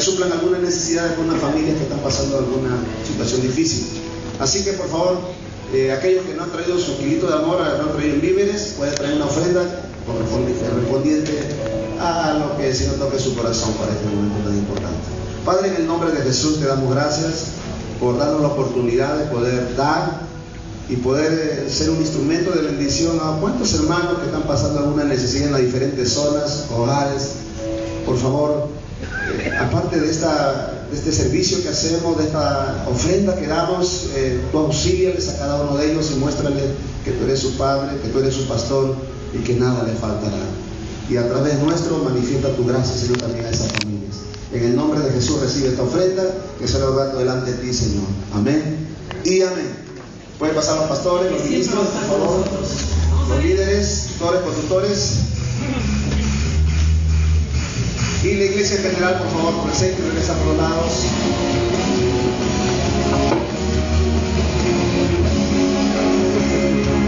suplan alguna necesidad de algunas familias que están pasando alguna situación difícil. Así que por favor, aquellos que no han traído su kilito de amor, no han traído víveres, pueden traer una ofrenda correspondiente a lo que el Señor toque su corazón para este momento tan importante. Padre, en el nombre de Jesús te damos gracias por darnos la oportunidad de poder dar y poder ser un instrumento de bendición a cuantos hermanos que están pasando alguna necesidad en las diferentes zonas, hogares. Por favor, aparte de este servicio que hacemos, de esta ofrenda que damos, tú auxíliales a cada uno de ellos y muéstrale que tú eres su Padre, que tú eres su pastor y que nada le faltará. Y a través nuestro manifiesta tu gracia, Señor, también a esas familias. En el nombre de Jesús recibe esta ofrenda que se lo orando delante de ti, Señor. Amén y amén. Pueden pasar los pastores, los ministros, por favor, los líderes, tutores, conductores. Y la iglesia en general, por favor, presente y regresa por los lados.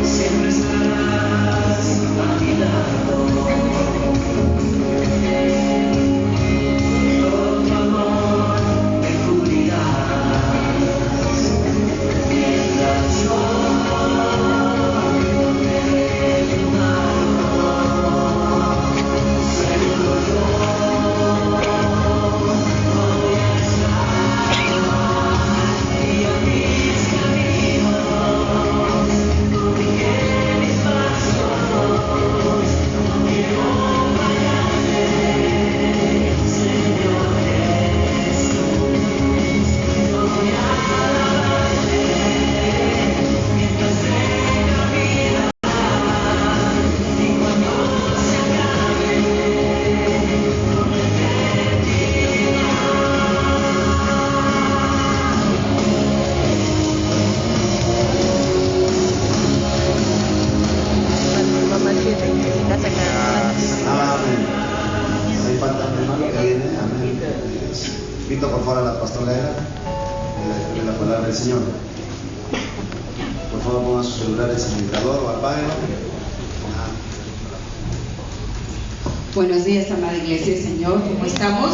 Siempre estarás a mi lado. Todo tu amor me cubrirás. Mientras yo de tu mano, seguro yo. Invito por favor a la pastorela de la palabra del Señor. Por favor pongan sus celulares en el indicador o apáguenlo. Buenos días, amada Iglesia del Señor. ¿Cómo estamos?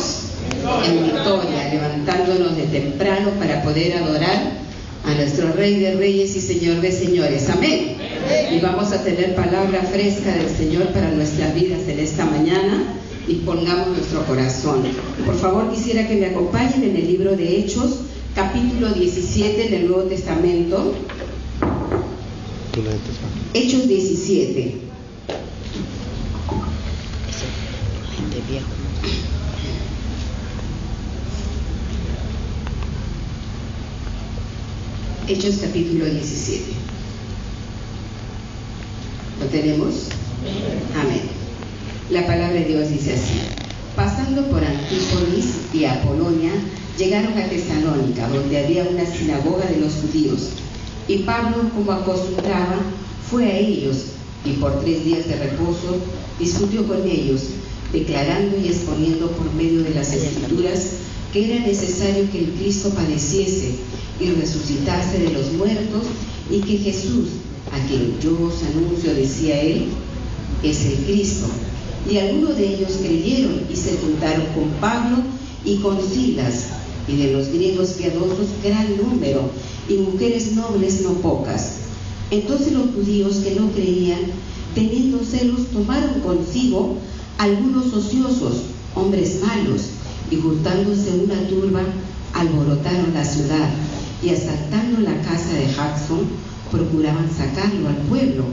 En victoria, levantándonos de temprano para poder adorar a nuestro Rey de Reyes y Señor de Señores. Amén. Y vamos a tener palabra fresca del Señor para nuestras vidas en esta mañana. Y pongamos nuestro corazón. Por favor, quisiera que me acompañen en el libro de Hechos, capítulo 17 del Nuevo Testamento. Hechos 17. Hechos capítulo 17. ¿Lo tenemos? Amén. La palabra de Dios dice así: pasando por Antípolis y Apolonia, llegaron a Tesalónica, donde había una sinagoga de los judíos. Y Pablo, como acostumbraba, fue a ellos, y por 3 días de reposo discutió con ellos, declarando y exponiendo por medio de las Escrituras que era necesario que el Cristo padeciese y resucitase de los muertos, y que Jesús, a quien yo os anuncio, decía él, es el Cristo. Y algunos de ellos creyeron y se juntaron con Pablo y con Silas, y de los griegos piadosos gran número, y mujeres nobles no pocas. Entonces los judíos que no creían, teniendo celos, tomaron consigo algunos ociosos, hombres malos, y juntándose una turba, alborotaron la ciudad, y asaltando la casa de Jackson, procuraban sacarlo al pueblo,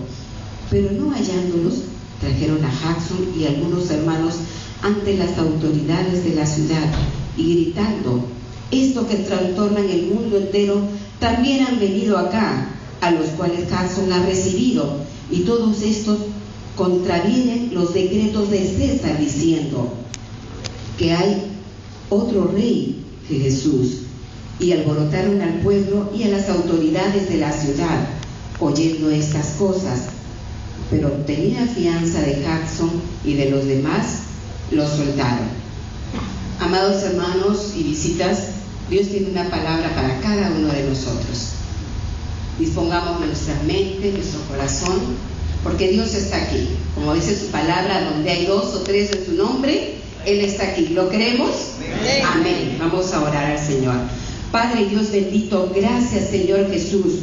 pero no hallándolos, trajeron a Jackson y algunos hermanos ante las autoridades de la ciudad, y gritando: esto que trastornan el mundo entero también han venido acá, a los cuales Jackson ha recibido, y todos estos contravienen los decretos de César, diciendo que hay otro rey que Jesús. Y alborotaron al pueblo y a las autoridades de la ciudad, oyendo estas cosas. Pero tenía fianza de Jackson y de los demás, los soltaron. Amados hermanos y visitas, Dios tiene una palabra para cada uno de nosotros. Dispongamos nuestra mente, nuestro corazón, porque Dios está aquí. Como dice su palabra, donde hay 2 o 3 en su nombre, Él está aquí. ¿Lo creemos? Amén. Vamos a orar al Señor. Padre Dios bendito, gracias Señor Jesús,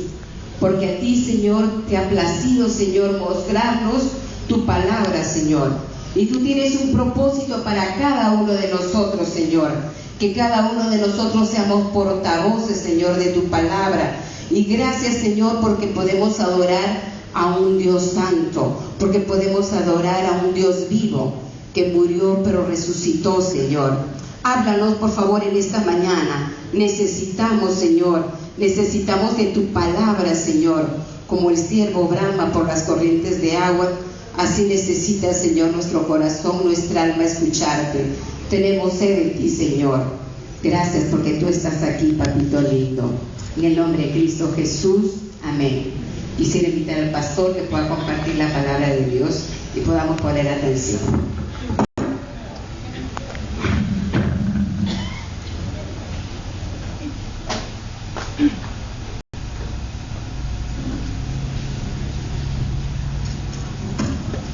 porque a ti Señor te ha placido Señor mostrarnos tu palabra Señor. Y tú tienes un propósito para cada uno de nosotros Señor. Que cada uno de nosotros seamos portavoces Señor de tu palabra. Y gracias Señor porque podemos adorar a un Dios santo, porque podemos adorar a un Dios vivo que murió pero resucitó Señor. Háblanos por favor en esta mañana. Necesitamos Señor, necesitamos de tu palabra Señor. Como el ciervo brama por las corrientes de agua, así necesita Señor nuestro corazón, nuestra alma escucharte. Tenemos sed en ti Señor. Gracias porque tú estás aquí, papito lindo. En el nombre de Cristo Jesús, amén. Quisiera invitar al pastor que pueda compartir la palabra de Dios y podamos poner atención.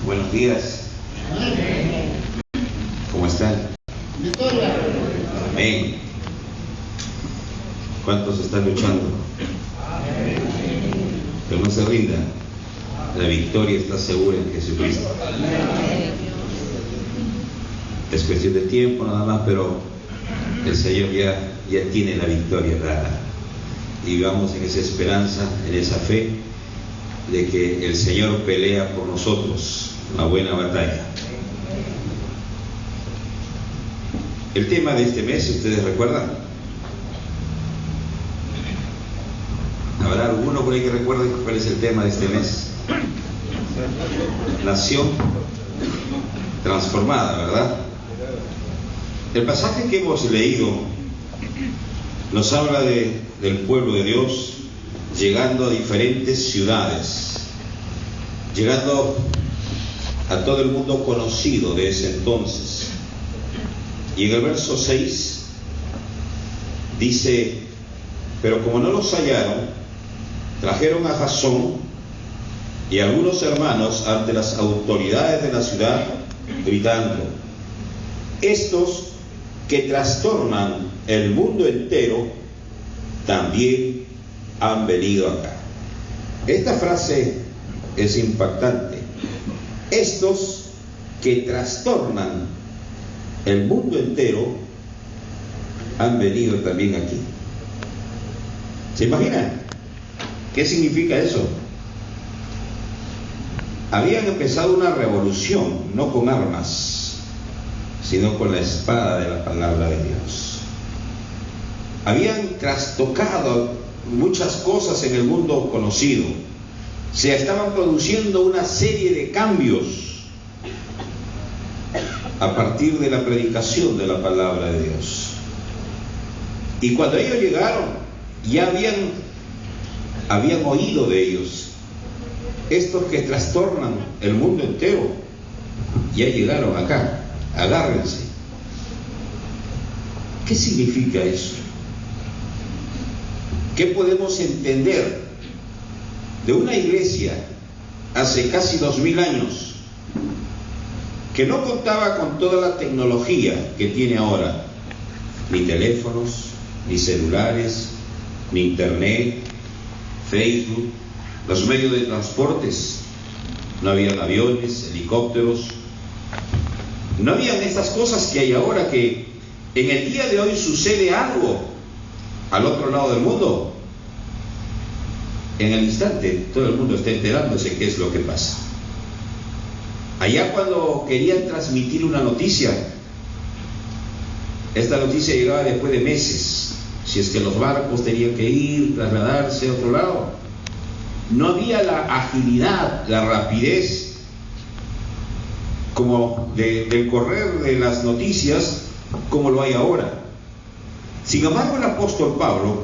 Buenos días. ¿Cómo están? Amén. ¿Cuántos están luchando? Pero no se rindan. La victoria está segura en Jesucristo. Es cuestión de tiempo nada más, pero el Señor ya tiene la victoria dada. Y vamos en esa esperanza, en esa fe de que el Señor pelea por nosotros una buena batalla. El tema de este mes, ¿ustedes recuerdan? ¿Habrá alguno por ahí que recuerde cuál es el tema de este mes? Nación transformada, ¿verdad? El pasaje que hemos leído nos habla del pueblo de Dios llegando a diferentes ciudades, llegando a todo el mundo conocido de ese entonces. Y en el verso 6 dice: pero como no los hallaron, trajeron a Jasón y a algunos hermanos ante las autoridades de la ciudad, gritando: estos que trastornan el mundo entero también han venido acá. Esta frase es impactante. Estos que trastornan el mundo entero han venido también aquí. ¿Se imaginan? ¿Qué significa eso? Habían empezado una revolución, no con armas, sino con la espada de la palabra de Dios. Habían trastocado muchas cosas en el mundo conocido. Se estaban produciendo una serie de cambios a partir de la predicación de la palabra de Dios. Y cuando ellos llegaron, ya habían oído de ellos. Estos que trastornan el mundo entero ya llegaron acá. Agárrense. ¿Qué significa eso? ¿Qué podemos entender de una iglesia hace casi 2000 años que no contaba con toda la tecnología que tiene ahora? Ni teléfonos, ni celulares, ni internet, Facebook, los medios de transportes. No habían aviones, helicópteros, no habían estas cosas que hay ahora, que en el día de hoy sucede algo al otro lado del mundo, en el instante todo el mundo está enterándose qué es lo que pasa. Allá cuando querían transmitir una noticia, esta noticia llegaba después de meses. Si es que los barcos tenían que ir, trasladarse a otro lado, no había la agilidad, la rapidez como del correr de las noticias como lo hay ahora. Sin embargo, el apóstol Pablo,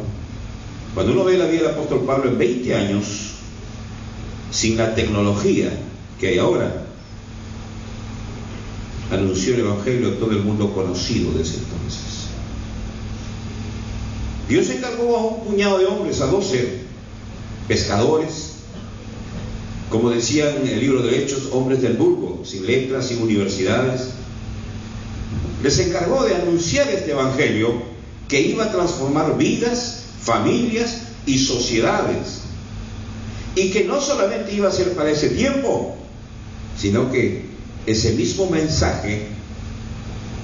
cuando uno ve la vida del apóstol Pablo en 20 años, sin la tecnología que hay ahora, anunció el evangelio a todo el mundo conocido desde entonces. Dios encargó a un puñado de hombres, a 12 pescadores, como decían en el libro de Hechos, hombres del vulgo, sin letras, sin universidades, les encargó de anunciar este evangelio que iba a transformar vidas, familias y sociedades, y que no solamente iba a ser para ese tiempo, sino que ese mismo mensaje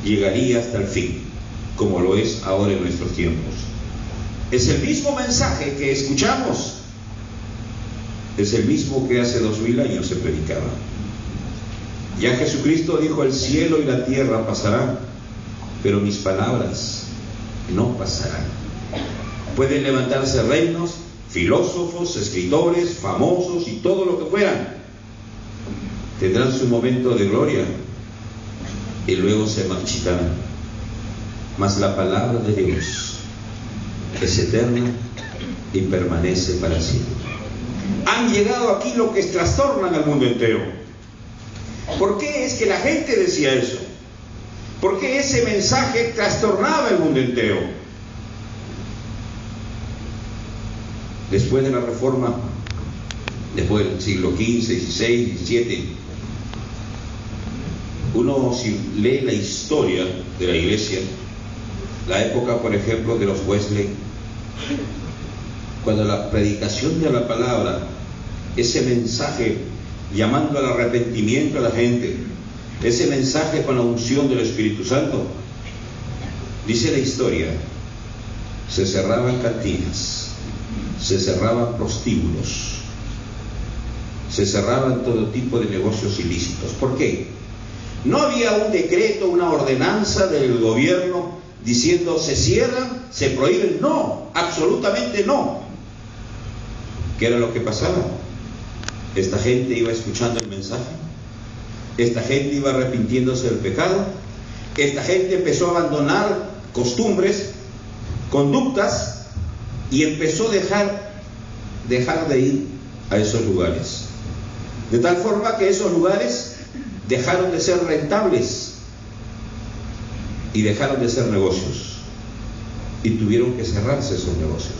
llegaría hasta el fin, como lo es ahora en nuestros tiempos. Es el mismo mensaje que escuchamos, es el mismo que hace 2000 años se predicaba. Ya Jesucristo dijo: el cielo y la tierra pasarán, pero mis palabras no pasarán. Pueden levantarse reinos, filósofos, escritores, famosos y todo lo que fueran. Tendrán su momento de gloria y luego se marchitarán. Mas la palabra de Dios es eterna y permanece para siempre. Han llegado aquí lo que trastornan al mundo entero. ¿Por qué es que la gente decía eso? ¿Por qué ese mensaje trastornaba el mundo entero? Después de la Reforma, después del siglo XV, XVI, XVII, uno, si lee la historia de la Iglesia, la época, por ejemplo, de los Wesley, cuando la predicación de la palabra, ese mensaje llamando al arrepentimiento a la gente, ese mensaje con la unción del Espíritu Santo, dice la historia, se cerraban cantinas, se cerraban prostíbulos, se cerraban todo tipo de negocios ilícitos. ¿Por qué? No había un decreto, una ordenanza del gobierno diciendo se cierran, se prohíben. No, absolutamente no. ¿Qué era lo que pasaba? Esta gente iba escuchando el mensaje, esta gente iba arrepintiéndose del pecado, esta gente empezó a abandonar costumbres, conductas, y empezó a dejar de ir a esos lugares. De tal forma que esos lugares dejaron de ser rentables y dejaron de ser negocios, y tuvieron que cerrarse esos negocios.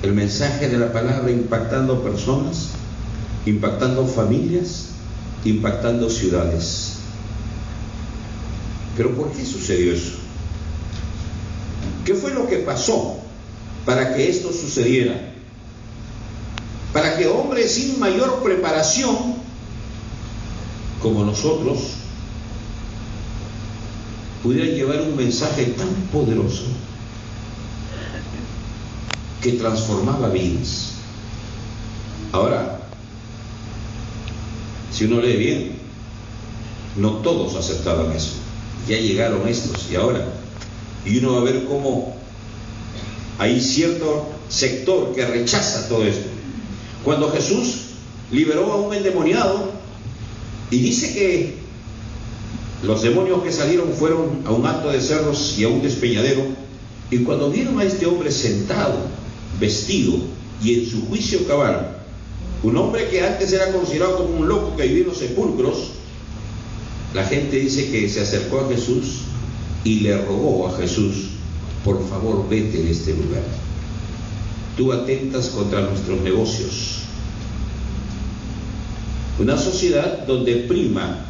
El mensaje de la palabra impactando personas, impactando familias, impactando ciudades. ¿Pero por qué sucedió eso? ¿Qué fue lo que pasó para que esto sucediera? Para que hombres sin mayor preparación, como nosotros, pudieran llevar un mensaje tan poderoso que transformaba vidas. Ahora, si uno lee bien, no todos aceptaban eso. Ya llegaron estos y uno va a ver cómo hay cierto sector que rechaza todo esto. Cuando Jesús liberó a un endemoniado y dice que los demonios que salieron fueron a un hato de cerdos y a un despeñadero, y cuando vieron a este hombre sentado, vestido y en su juicio cabal, un hombre que antes era considerado como un loco que vivía en los sepulcros, la gente dice que se acercó a Jesús y le rogó a Jesús: por favor, vete de este lugar, tú atentas contra nuestros negocios. Una sociedad donde prima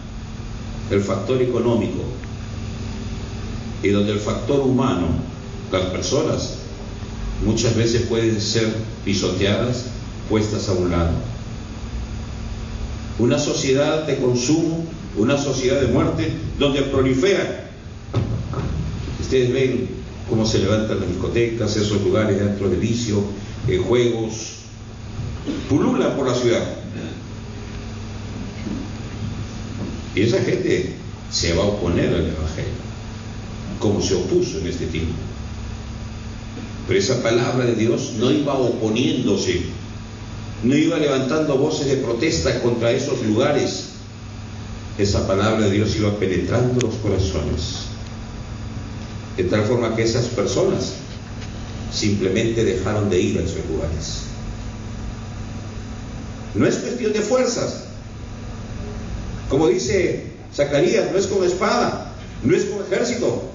el factor económico y donde el factor humano, las personas, muchas veces pueden ser pisoteadas, puestas a un lado. Una sociedad de consumo, una sociedad de muerte, donde proliferan. Ustedes ven cómo se levantan las discotecas, esos lugares de antro de vicio, juegos, pululan por la ciudad. Y esa gente se va a oponer al Evangelio, como se opuso en este tiempo. Pero esa palabra de Dios no iba oponiéndose, no iba levantando voces de protesta contra esos lugares. Esa palabra de Dios iba penetrando los corazones, de tal forma que esas personas simplemente dejaron de ir a esos lugares. No es cuestión de fuerzas, como dice Zacarías, no es con espada, no es con ejército,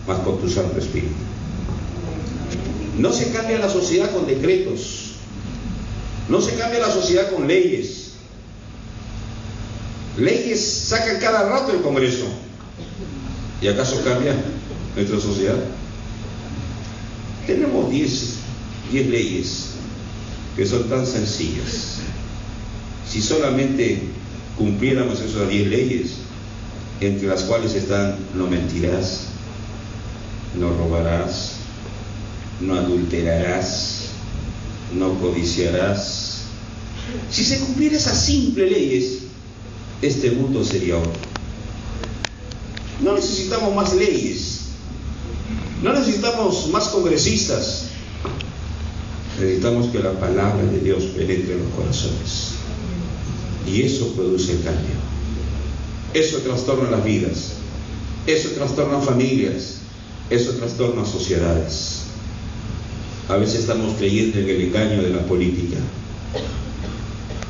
mas con tu Santo Espíritu. No se cambia la sociedad con decretos, no se cambia la sociedad con leyes. Leyes sacan cada rato el Congreso, ¿Y acaso cambia nuestra sociedad? Tenemos 10 leyes que son tan sencillas. Si solamente cumpliéramos esas 10 leyes, entre las cuales están: no mentirás, no robarás, no adulterarás, no codiciarás. Si se cumplieran esas simples leyes, este mundo sería otro. No necesitamos más leyes, no necesitamos más congresistas. Necesitamos que la palabra de Dios penetre en los corazones, y eso produce el cambio. Eso trastorna las vidas, eso trastorna familias, eso trastorna sociedades. A veces estamos creyendo en el engaño de la política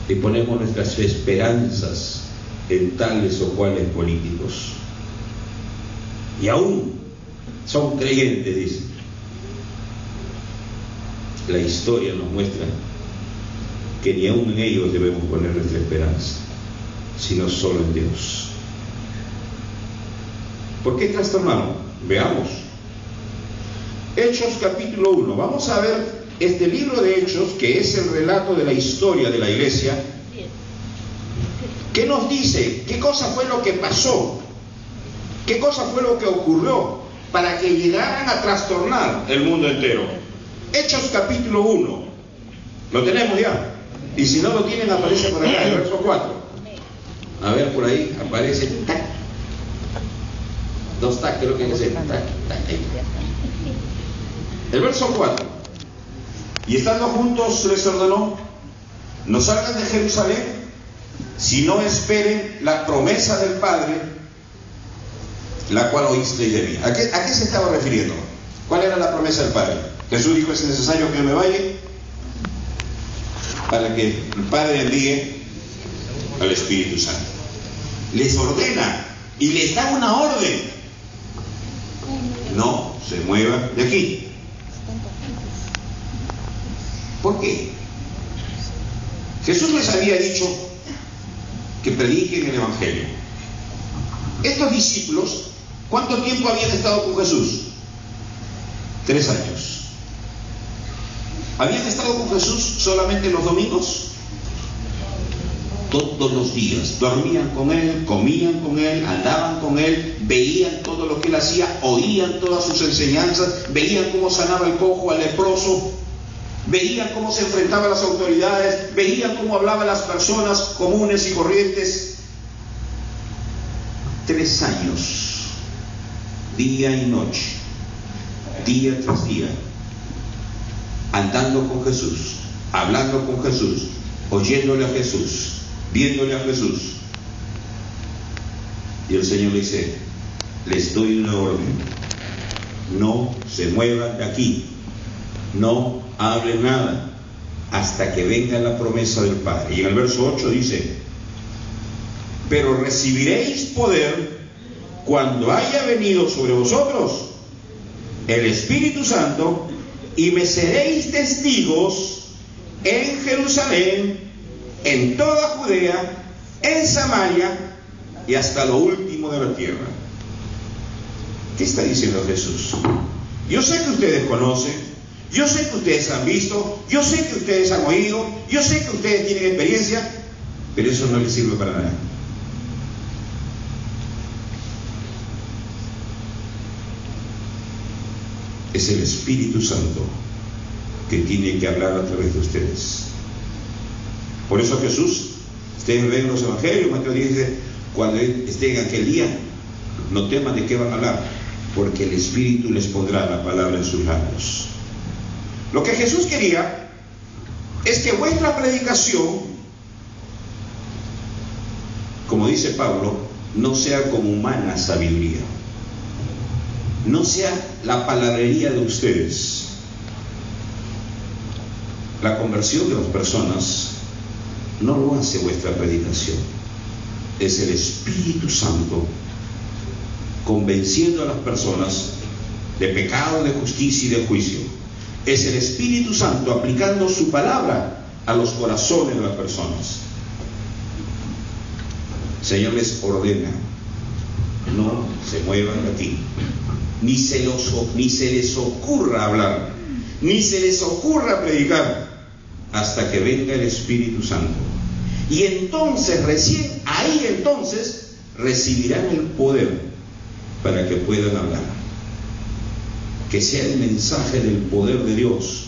y ponemos nuestras esperanzas en tales o cuales políticos, y aún son creyentes, dicen. La historia nos muestra que ni aún en ellos debemos poner nuestra esperanza, sino solo en Dios. ¿Por qué trastornaron? Veamos. Hechos capítulo 1. Vamos a ver este libro de Hechos, que es el relato de la historia de la iglesia. ¿Qué nos dice? ¿Qué cosa fue lo que pasó? ¿Qué cosa fue lo que ocurrió para que llegaran a trastornar el mundo entero? Hechos capítulo 1. ¿Lo tenemos ya? Y si no lo tienen, aparece por acá, el verso 4. A ver, por ahí aparece. Tac. 2 tac, creo que es el tac, tac, ahí. El verso 4. Y estando juntos les ordenó: no salgan de Jerusalén, sino esperen la promesa del Padre, la cual oísteis de mí. ¿A qué se estaba refiriendo? ¿Cuál era la promesa del Padre? Jesús dijo: es necesario que me vaya para que el Padre envíe al Espíritu Santo. Les ordena y les da una orden: no se muevan de aquí. ¿Por qué? Jesús les había dicho que prediquen el Evangelio. Estos discípulos, ¿cuánto tiempo habían estado con Jesús? 3 años. ¿Habían estado con Jesús solamente los domingos? Todos los días. Dormían con Él, comían con Él, andaban con Él, veían todo lo que Él hacía, oían todas sus enseñanzas, veían cómo sanaba el cojo, al leproso, veían cómo se enfrentaba a las autoridades, veían cómo hablaba a las personas comunes y corrientes. 3 años, día y noche, día tras día, andando con Jesús, hablando con Jesús, oyéndole a Jesús, viéndole a Jesús. Y el Señor le dice: les doy una orden: no se muevan de aquí, no hablen nada hasta que venga la promesa del Padre. Y en el verso 8 dice: pero recibiréis poder cuando haya venido sobre vosotros el Espíritu Santo, y me seréis testigos en Jerusalén, en toda Judea, en Samaria y hasta lo último de la tierra. ¿Qué está diciendo Jesús? Yo sé que ustedes conocen, yo sé que ustedes han visto, yo sé que ustedes han oído, yo sé que ustedes tienen experiencia, pero eso no les sirve para nada. Es el Espíritu Santo que tiene que hablar a través de ustedes. Por eso Jesús, ustedes ven los evangelios, Mateo dice: cuando estén en aquel día, no teman de qué van a hablar, porque el Espíritu les pondrá la palabra en sus labios. Lo que Jesús quería es que vuestra predicación, como dice Pablo, no sea con humana sabiduría, no sea la palabrería de ustedes. La conversión de las personas no lo hace vuestra predicación, es el Espíritu Santo convenciendo a las personas de pecado, de justicia y de juicio. Es el Espíritu Santo aplicando su palabra a los corazones de las personas. El Señor les ordena: no se muevan de aquí. Ni se les ocurra hablar, ni se les ocurra predicar, hasta que venga el Espíritu Santo. Y entonces, recién ahí entonces, recibirán el poder para que puedan hablar. Que sea el mensaje del poder de Dios,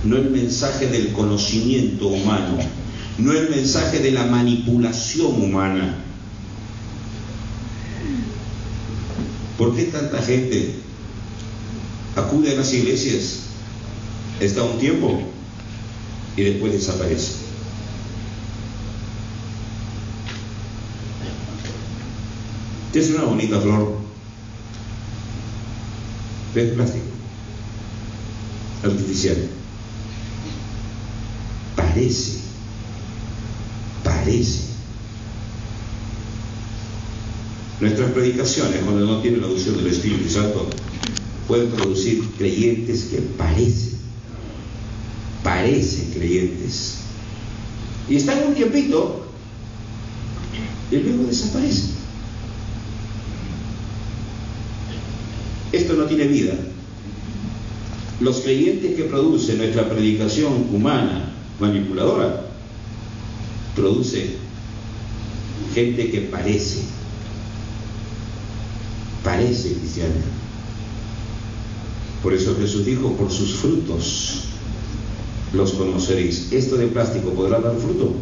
no el mensaje del conocimiento humano, no el mensaje de la manipulación humana. ¿Por qué tanta gente acude a las iglesias, está un tiempo y después desaparece? Es una bonita flor de plástico artificial. Parece. Nuestras predicaciones, cuando no tienen la unción del Espíritu Santo, pueden producir creyentes que parecen creyentes, y están un tiempito y luego desaparecen. Esto no tiene vida. Los creyentes que produce nuestra predicación humana, manipuladora, produce gente que parece cristiana. Por eso Jesús dijo: por sus frutos los conoceréis. ¿Esto de plástico podrá dar fruto?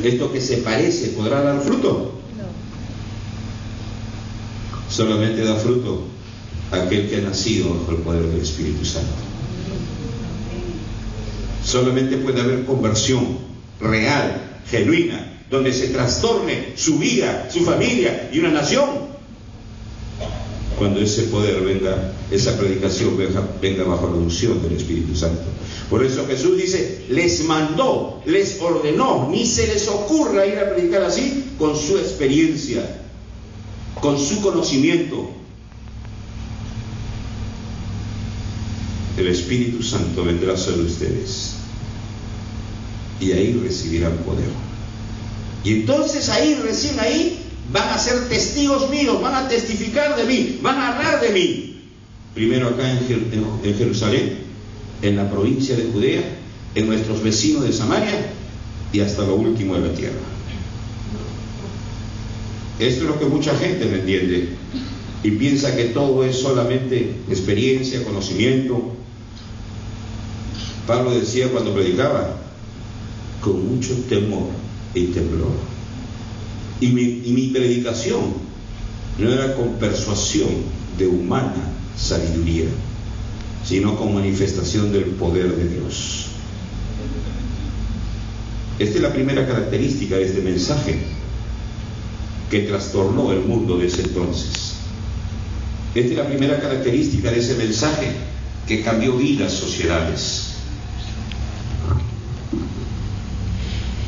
No. ¿Esto que se parece podrá dar fruto? No. Solamente da fruto aquel que ha nacido bajo el poder del Espíritu Santo. Solamente puede haber conversión real, genuina, donde se trastorne su vida, su familia y una nación, cuando ese poder venga, esa predicación venga bajo la unción del Espíritu Santo. Por eso Jesús dice: les mandó, les ordenó, ni se les ocurra ir a predicar así, con su experiencia, con su conocimiento. El Espíritu Santo vendrá sobre ustedes y ahí recibirán poder. Y entonces ahí, recién ahí, van a ser testigos míos, van a testificar de mí, van a hablar de mí. Primero acá en Jerusalén, en la provincia de Judea, en nuestros vecinos de Samaria y hasta lo último de la tierra. Esto es lo que mucha gente no entiende y piensa que todo es solamente experiencia, conocimiento. Pablo decía cuando predicaba: con mucho temor y temblor. Y mi predicación no era con persuasión de humana sabiduría, sino con manifestación del poder de Dios. Esta es la primera característica de este mensaje que trastornó el mundo de ese entonces. Esta es la primera característica de ese mensaje que cambió vidas sociedades.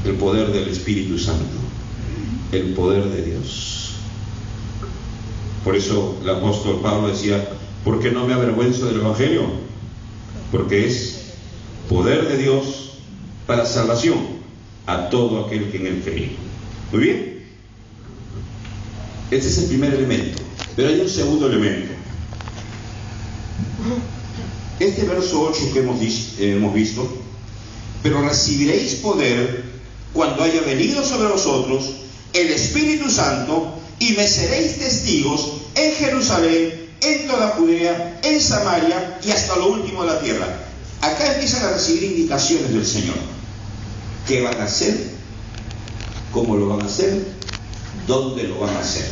El poder del Espíritu Santo, el poder de Dios. Por eso el apóstol Pablo decía: ¿por qué no me avergüenzo del Evangelio? Porque es poder de Dios para salvación a todo aquel que en él cree. Muy bien, este es el primer elemento, pero hay un segundo elemento. Este verso 8 que hemos visto: pero recibiréis poder cuando haya venido sobre vosotros el Espíritu Santo, y me seréis testigos en Jerusalén, en toda Judea, en Samaria y hasta lo último de la tierra. Acá empiezan a recibir indicaciones del Señor. ¿Qué van a hacer? ¿Cómo lo van a hacer? ¿Dónde lo van a hacer?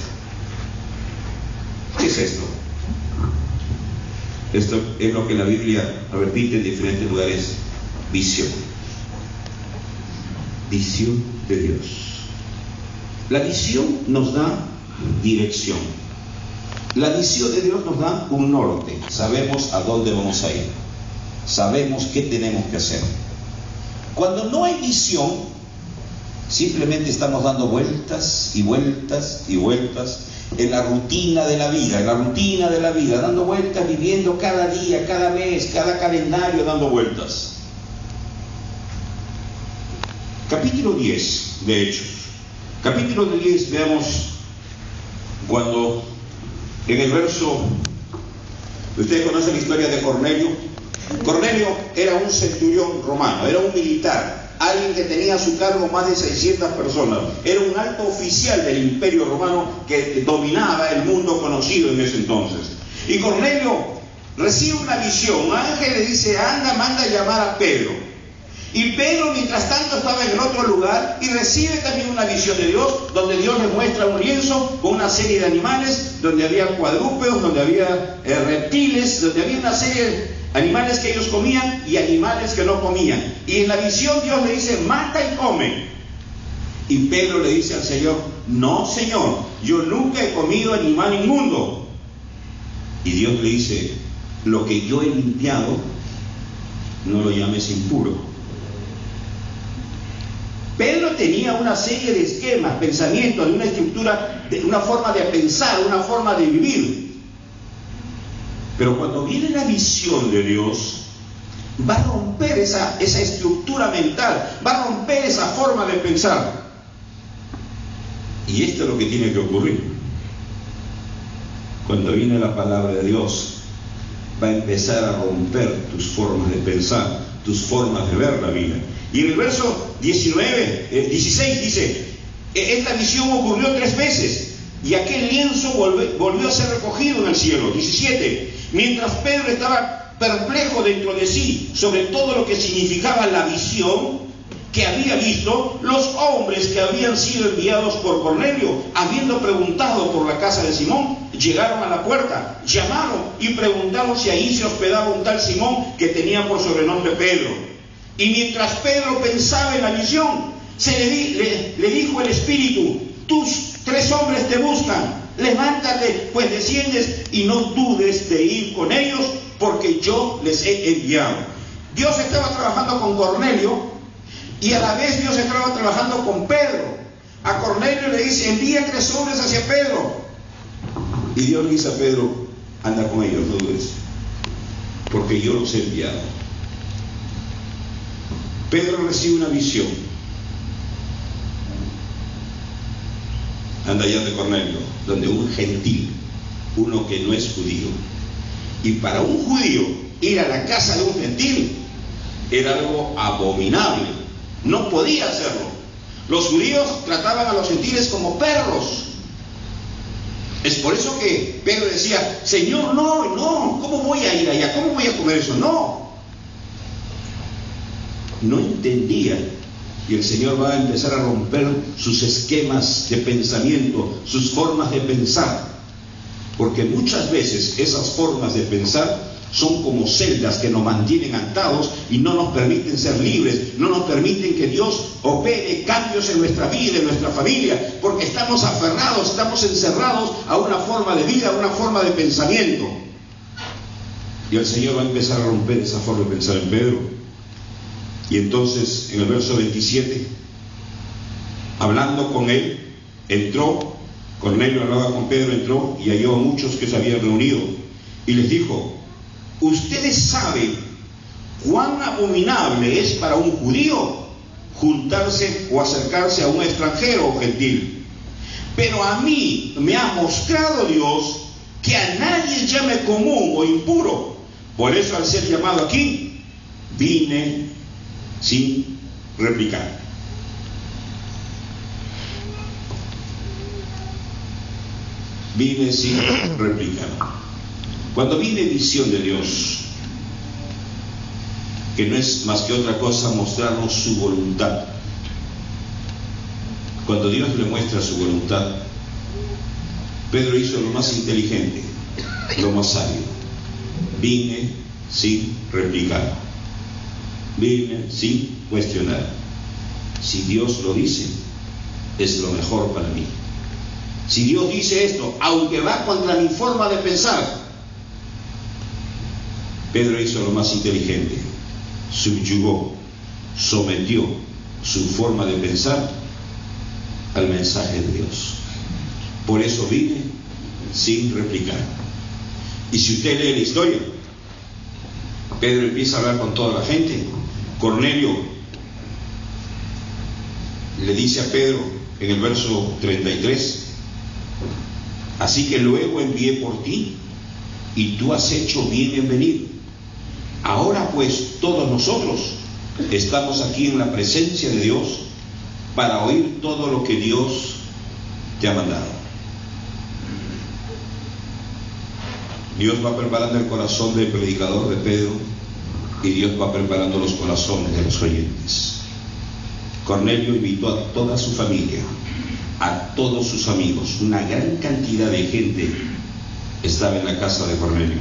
¿Qué es esto? Esto es lo que la Biblia repite en diferentes lugares: visión. Visión de Dios. La visión nos da dirección. La visión de Dios nos da un norte. Sabemos a dónde vamos a ir. Sabemos qué tenemos que hacer. Cuando no hay visión, simplemente estamos dando vueltas y vueltas y vueltas en la rutina de la vida, dando vueltas, viviendo cada día, cada mes, cada calendario, dando vueltas. Capítulo 10 de Hechos. Capítulo 10, veamos Cuando en el verso, ustedes conocen la historia de Cornelio. Cornelio era un centurión romano, era un militar, alguien que tenía a su cargo más de 600 personas, era un alto oficial del imperio romano que dominaba el mundo conocido en ese entonces. Y Cornelio recibe una visión, un ángel le dice, anda, manda a llamar a Pedro. Y Pedro mientras tanto estaba en el otro lugar y recibe también una visión de Dios, donde Dios le muestra un lienzo con una serie de animales, donde había cuadrúpedos, donde había reptiles, donde había una serie de animales que ellos comían y animales que no comían. Y en la visión Dios le dice, mata y come. Y Pedro le dice al Señor, no Señor, yo nunca he comido animal inmundo. Y Dios le dice, lo que yo he limpiado, no lo llames impuro. Pedro tenía una serie de esquemas, pensamientos, de una estructura, de una forma de pensar, una forma de vivir. Pero cuando viene la visión de Dios, va a romper esa estructura mental, va a romper esa forma de pensar. Y esto es lo que tiene que ocurrir. Cuando viene la palabra de Dios, va a empezar a romper tus formas de pensar, tus formas de ver la vida. Y en el verso 16 dice, esta visión ocurrió 3 veces y aquel lienzo volvió a ser recogido en el cielo. 17, mientras Pedro estaba perplejo dentro de sí sobre todo lo que significaba la visión que había visto, los hombres que habían sido enviados por Cornelio, habiendo preguntado por la casa de Simón, llegaron a la puerta, llamaron y preguntaron si ahí se hospedaba un tal Simón que tenía por sobrenombre Pedro. Y mientras Pedro pensaba en la visión, le dijo el Espíritu, tus 3 hombres te buscan, levántate, pues desciendes y no dudes de ir con ellos, porque yo les he enviado. Dios estaba trabajando con Cornelio y a la vez Dios estaba trabajando con Pedro. A Cornelio le dice, envía 3 hombres hacia Pedro. Y Dios le dice a Pedro, anda con ellos, no dudes, porque yo los he enviado. Pedro recibe una visión. Anda allá de Cornelio, donde un gentil, uno que no es judío. Y para un judío, ir a la casa de un gentil era algo abominable. No podía hacerlo. Los judíos trataban a los gentiles como perros. Es por eso que Pedro decía, Señor, no, ¿cómo voy a ir allá? ¿Cómo voy a comer eso? No entendía, y el Señor va a empezar a romper sus esquemas de pensamiento, sus formas de pensar, porque muchas veces esas formas de pensar son como celdas que nos mantienen atados y no nos permiten ser libres, no nos permiten que Dios opere cambios en nuestra vida, en nuestra familia, porque estamos aferrados, estamos encerrados a una forma de vida, a una forma de pensamiento. Y el Señor va a empezar a romper esa forma de pensar en Pedro. Y entonces en el verso 27, hablando con él, entró, Cornelio hablaba con Pedro, entró y halló a muchos que se habían reunido y les dijo, ustedes saben cuán abominable es para un judío juntarse o acercarse a un extranjero o gentil, pero a mí me ha mostrado Dios que a nadie llame común o impuro. Por eso al ser llamado aquí, vine sin replicar. Vine sin replicar. Cuando viene visión de Dios, que no es más que otra cosa mostrarnos su voluntad. Cuando Dios le muestra su voluntad, Pedro hizo lo más inteligente, lo más sabio. Vine sin replicar. Vine sin cuestionar. Si Dios lo dice, es lo mejor para mí. Si Dios dice esto, aunque va contra mi forma de pensar, Pedro hizo lo más inteligente, subyugó, sometió su forma de pensar al mensaje de Dios. Por eso vine sin replicar. Y si usted lee la historia, Pedro empieza a hablar con toda la gente. Cornelio le dice a Pedro en el verso 33, Así que luego envié por ti, y tú has hecho bien en venir. Ahora pues todos nosotros estamos aquí en la presencia de Dios para oír todo lo que Dios te ha mandado. Dios va preparando el corazón del predicador de Pedro, y Dios va preparando los corazones de los oyentes. Cornelio invitó a toda su familia, a todos sus amigos. Una gran cantidad de gente estaba en la casa de Cornelio,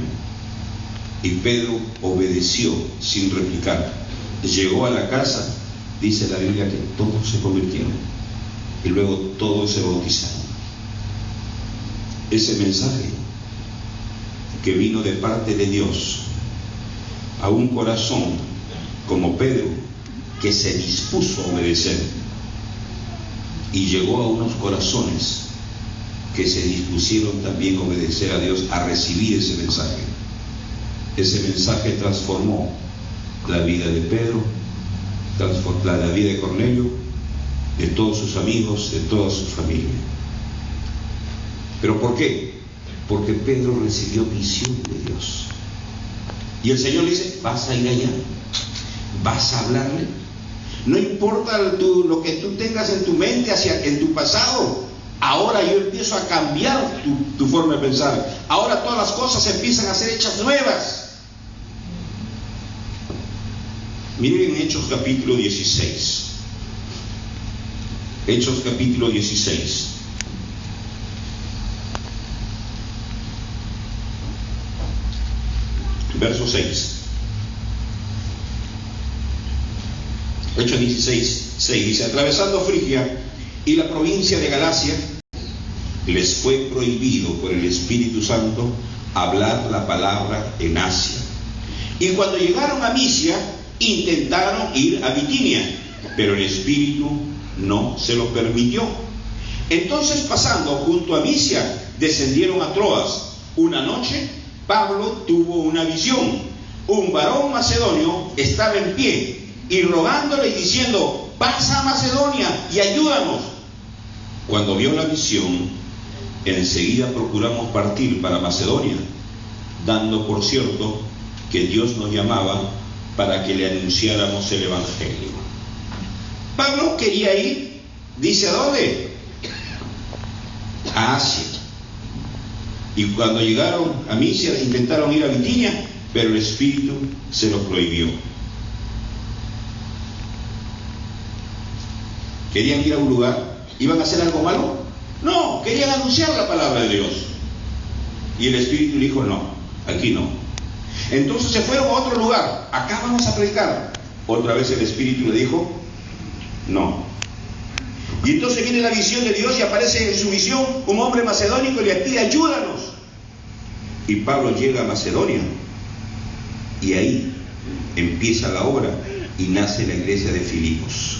y Pedro obedeció sin replicar. Llegó a la casa, dice la Biblia, que todos se convirtieron y luego todos se bautizaron. Ese mensaje que vino de parte de Dios a un corazón como Pedro, que se dispuso a obedecer, y llegó a unos corazones que se dispusieron también a obedecer a Dios, a recibir ese mensaje. Ese mensaje transformó la vida de Pedro, transformó la vida de Cornelio, de todos sus amigos, de toda su familia. ¿Pero por qué? Porque Pedro recibió visión de Dios. Y el Señor le dice: vas a ir allá, vas a hablarle. No importa lo que tú tengas en tu mente, en tu pasado. Ahora yo empiezo a cambiar tu forma de pensar. Ahora todas las cosas empiezan a ser hechas nuevas. Miren Hechos capítulo 16. Hechos capítulo 16. Verso 6. Hechos 16, 6 dice: atravesando Frigia y la provincia de Galacia, les fue prohibido por el Espíritu Santo hablar la palabra en Asia. Y cuando llegaron a Misia, intentaron ir a Bitinia, pero el Espíritu no se lo permitió. Entonces, pasando junto a Misia, descendieron a Troas. Una noche Pablo tuvo una visión. Un varón macedonio estaba en pie y rogándole y diciendo: pasa a Macedonia y ayúdanos. Cuando vio la visión, enseguida procuramos partir para Macedonia, dando por cierto que Dios nos llamaba para que le anunciáramos el Evangelio. Pablo quería ir, dice, ¿a dónde? A Asia. Y cuando llegaron a Misia, intentaron ir a Bitinia, pero el Espíritu se lo prohibió. ¿Querían ir a un lugar? ¿Iban a hacer algo malo? No, querían anunciar la palabra de Dios. Y el Espíritu le dijo: no, aquí no. Entonces se fueron a otro lugar. Acá vamos a predicar. Otra vez el Espíritu le dijo: no. Y entonces viene la visión de Dios, y aparece en su visión un hombre macedónico y le pide: ayúdanos. Y Pablo llega a Macedonia, y ahí empieza la obra y nace la iglesia de Filipos.